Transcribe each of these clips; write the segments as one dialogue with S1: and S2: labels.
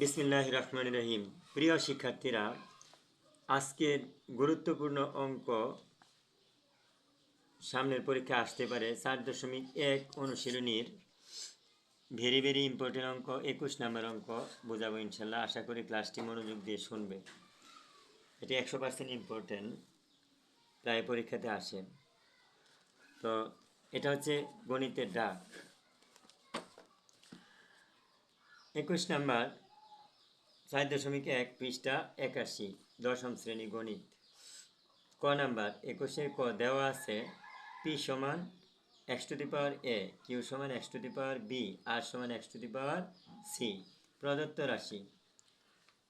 S1: বিসমিল্লাহির রহমানির রহিম। প্রিয় শিক্ষার্থীরা, আজকের গুরুত্বপূর্ণ অঙ্ক সামনের পরীক্ষা আসতে পারে 4.1 অনুশীলনীর ভেরি ভেরি ইম্পর্টেন্ট অঙ্ক 21 নম্বর অঙ্ক বোঝাবো ইনশাল্লাহ। আশা করি ক্লাসটি মনোযোগ দিয়ে শুনবে। এটি 100% ইম্পর্টেন্ট, প্রায় পরীক্ষাতে আসে। তো এটা হচ্ছে গণিতের ডাক। 21 নম্বর 4.1 পৃষ্ঠা 81 দশম শ্রেণী গণিত। ক নাম্বার 21 ক দেওয়া আছে পি সমান x to the power a, q সমান x to the power b, r সমান x to the power c।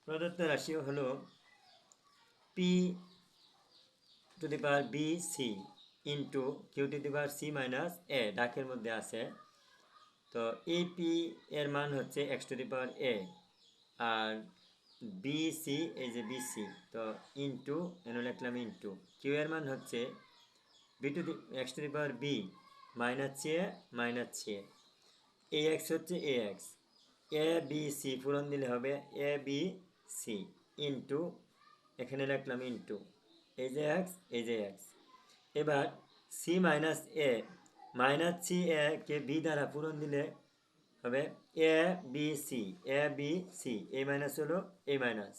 S1: প্রদত্ত রাশি হলো p to the power b c into q to the power c minus a ডাকের মধ্যে আছে। তো এই p এর মান হচ্ছে x to the power a, আর বি সি এই যে বি সি, তো ইন্টু এনে লিখলাম ইন্টু কিউ এর মান হচ্ছে B to the x to the power B minus C A x হচ্ছে A x, A B C পূরণ দিলে হবে এ বি সি ইন্টু এখানে লিখলাম ইন্টু এই যে এক্স এই যে এক্স। এবার সি মাইনাস এ কে বি দ্বারা পূরণ দিলে হবে এ বি সি এ মাইনাস হলো এ মাইনাস।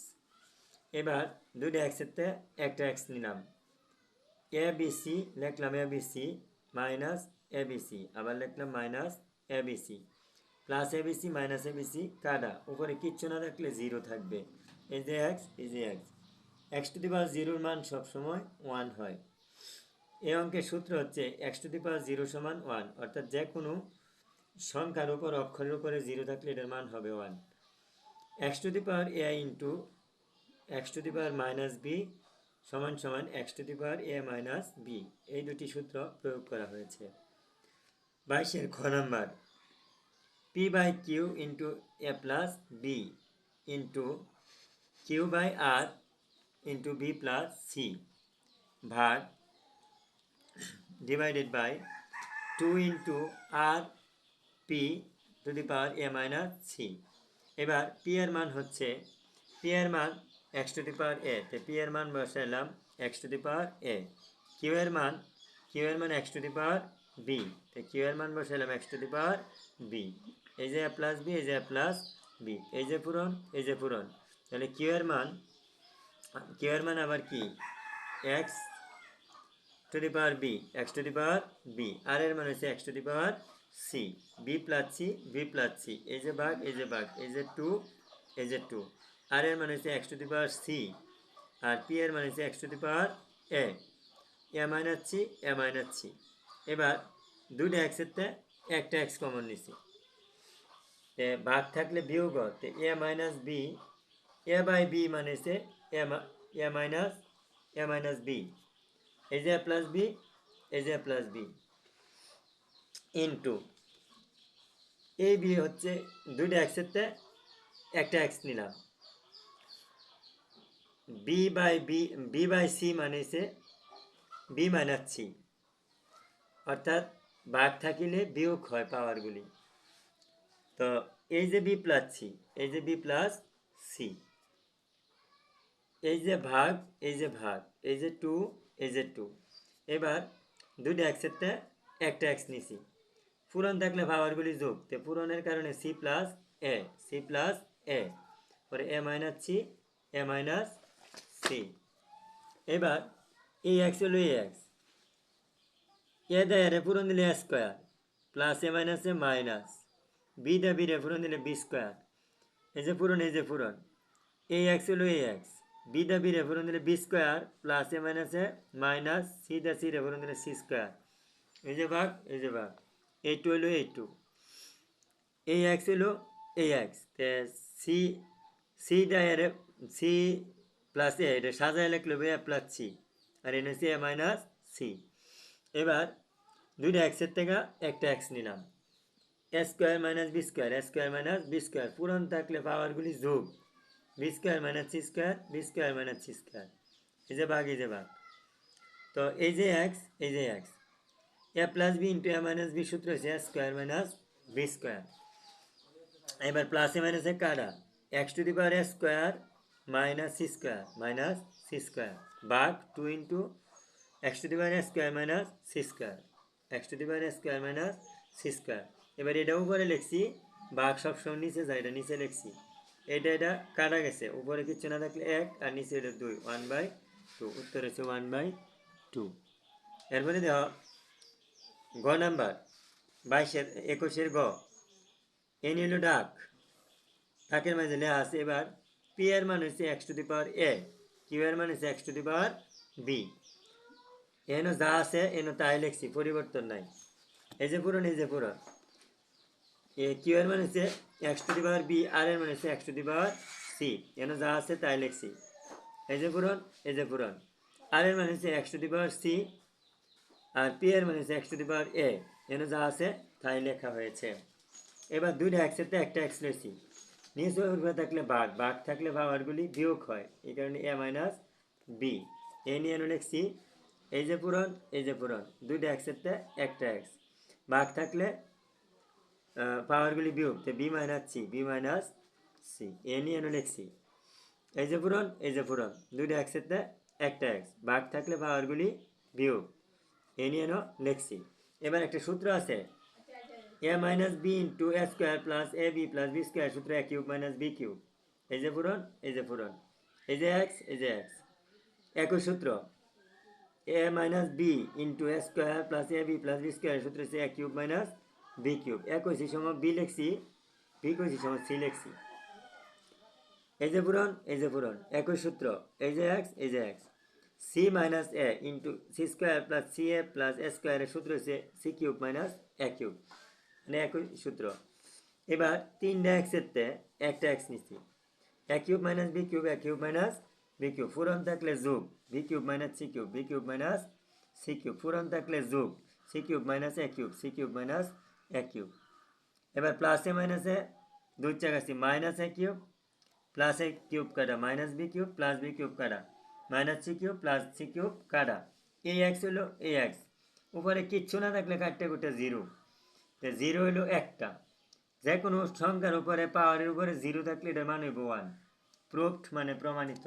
S1: এবার দুইটা এক্সেরতে একটা এক্স নিলাম, এ বি সি লিখলাম এ বি সি মাইনাস এ বি সি, আবার লিখলাম মাইনাস এ বি সি, প্লাস এ বি সি মাইনাস এ বি সি কাটা, উপরে কিচ্ছু না থাকলে জিরো থাকবে। এই যে এক্স এই যে এক্স, এক্স টু দি পাওয়ার জিরোর মান সবসময় 1 হয়। এই অঙ্কের সূত্র হচ্ছে এক্স টু দি পাওয়ার 0 সমান 1, অর্থাৎ যে কোনো সংখ্যার উপর অক্ষরের উপরে 0 থাকলে এটার মান হবে 1। X to the power A into x to the power minus B সমান সমান x to the power A minus B, এই দুটি সূত্র প্রয়োগ করা হয়েছে। 22 খ number P by Q into A plus B into Q by R into B plus C ভাগ divided by 2 into R P to the power A minus C. এবার P এর মান হচ্ছে পি এর মান এক্স টু দি পাওয়ার এ, তো P এর মান বসাইলাম x to the power A. Q এর মান x to the power B, তো কিউ এর মান বসাইলাম x to the power B. এই যে এ প্লাস বি এই যে এ প্লাস বি, এই যে পূরণ এই যে পূরণ, তাহলে কিউ এর মান আবার কি x to the power B x to the power B, R এর মান হচ্ছে x to the power C, B plus C, এই যে ভাগ এই যে ভাগ, এই যে টু এই যে টু, আর এর মান হচ্ছে x to the power C, আর পি এর মান হচ্ছে x to the power A minus C. এবার দুইটা এক্সেরতে একটা এক্স কমন নিছি, ভাগ থাকলে বিয়োগ, A minus B A by B মানে হচ্ছে এ মাইনাস বি, এই যে প্লাস বি এই যে প্লাস বি ইন্টু এই বি হচ্ছে দুইটা এক্সেরতে একটা এক্স নিলাম, বি বাই সি মানে হচ্ছে বি মাইনাস সি, অর্থাৎ ভাগ থাকিলে বিয়োগ হয় পাওয়ারগুলি। তো এই যে বি প্লাস সি এই যে বি প্লাস সি, এই যে ভাগ এই যে ভাগ, এই যে টু এই যে টু। এবার দুইটা এক্সেরতে একটা এক্স নিছি, পূরণ থাকলে পাওয়ারগুলি যোগ, তো পূরণের কারণে সি প্লাস এ পরে এ মাইনাস সি। এবার এই এক্স হলো এই এক্স, এ দেয় পূরণ দিলে এ স্কোয়ার প্লাস এ মাইনাস এ মাইনাস, বি দে বি রে পূরণ দিলে বি স্কোয়ার, এই যে পূরণ এই এক্স হলো এই এক্স, বি দে বি রে পূরণ দিলে বি স্কোয়ার প্লাস এ মাইনাস এ মাইনাস, সি দে সি রে পূরণ দিলে সি স্কোয়ার, এই যে ভাগ এই টু হলো এই টু, এই এক্স হলো এই এক্স, সি প্লাস এ এটা সাজায় লিখলে এ প্লাস সি, আর এনে হচ্ছে এ মাইনাস সি। এবার দুইটা এক্সের থেকে একটা এক্স নিলাম, A square minus B square, পূরণ থাকলে পাওয়ারগুলি যোগ, B square minus C square এই যে ভাগ তো এই যে x A plus B into A minus B সূত্র হচ্ছে A square minus B square. এবার প্লাস এ মাইনাসে কাটা, x to the power A square minus C square ভাগ 2 into x to the power A square minus C square x to the power A square minus C square. এবার এটা উপরে লিখছি, ভাগ সবসময় নিচে যায়, এটা নিচে লিখছি। এটা কাটা গেছে, উপরে কিচ্ছু না থাকলে 1 আর নিচে এটা 2, 1/2, উত্তর হচ্ছে 1/2। এরপরে দেখো গ নাম্বার 21 গ, এন হলো ডাকের মাঝে নেওয়া আছে। এবার পি এর মান হচ্ছে x to the power A, Q এর মান হচ্ছে x to the power B. এনো যা আছে এনো তাই লিখছি, পরিবর্তন নাই। এই যে পূরণ, এই যে পূরণ। এ কিউ এর মান হচ্ছে x to the power B, R এর মান হচ্ছে x to the power C. এনো যা আছে তাই লিখছি। এই যে পূরণ, এই যে পূরণ। আর এর মান হচ্ছে x to the power C, আর পি এর মান হচ্ছে এক্স টু দি পাওয়ার এ। এনো যা আছে তাই লেখা হয়েছে। এবার দুইটা এক্সের একটা এক্স লিখছি, নিচে উপরে থাকলে ভাগ থাকলে পাওয়ারগুলি বিয়োগ হয়, এই কারণে এ মাইনাস বি। এ নিয়ে লিখছি। এই যে পূরণ, এই যে পূরণ, দুইটা এক্সের একটা এক্স, ভাগ থাকলে পাওয়ারগুলি বিয়োগ, বি মাইনাস সি। এ নিয়ে লিখছি। এই যে পূরণ, এই যে পূরণ, দুইটা এক্সের একটা এক্স, ভাগ থাকলে পাওয়ারগুলি বিয়োগ, এ নিয়ে লিখছি। এবার একটা সূত্র আছে, এ minus B into A square plus A B plus B square, সূত্র এ কিউব মাইনাস বি কিউব। এই যে পূরণ, এই যে পূরণ, এই যে এক্স, এই যে এক্স। একই সূত্র, এ minus B into A square plus A B plus B square, সূত্র হচ্ছে এ কিউব মাইনাস বি কিউব। একই সময় বি লিখছি, বি কইছি সময় সি লিখছি। এই যে পূরণ, এই যে পূরণ, একই সূত্র, এই যে এক্স, এই যে x. C minus A into C square plus C A plus A স্কোয়ারের সূত্র হচ্ছে C cube minus A cube, মানে একই সূত্র। এবার তিনটা এক্সের একটা এক্স নিচ্ছি, A cube minus B cube, A cube minus B cube. পূরণ থাকলে যোগ, B cube minus C cube, B cube minus C cube. পূরণ থাকলে যোগ, C cube minus A cube, C cube minus A cube. এবার প্লাসে মাইনাসে দুই চাকাছি, minus A cube plus A cube কাটা, minus B cube plus B cube কাটা, minus C cube plus C cube কাটা। এই এক্স হলো এই এক্স, উপরে কিচ্ছু না থাকলে কাটতে কুটে জিরো, জিরো হলো একটা। যে কোনো সংখ্যার উপরে পাওয়ারের উপরে জিরো থাকলে এটার মান হইব 1। প্রুফড মানে প্রমাণিত।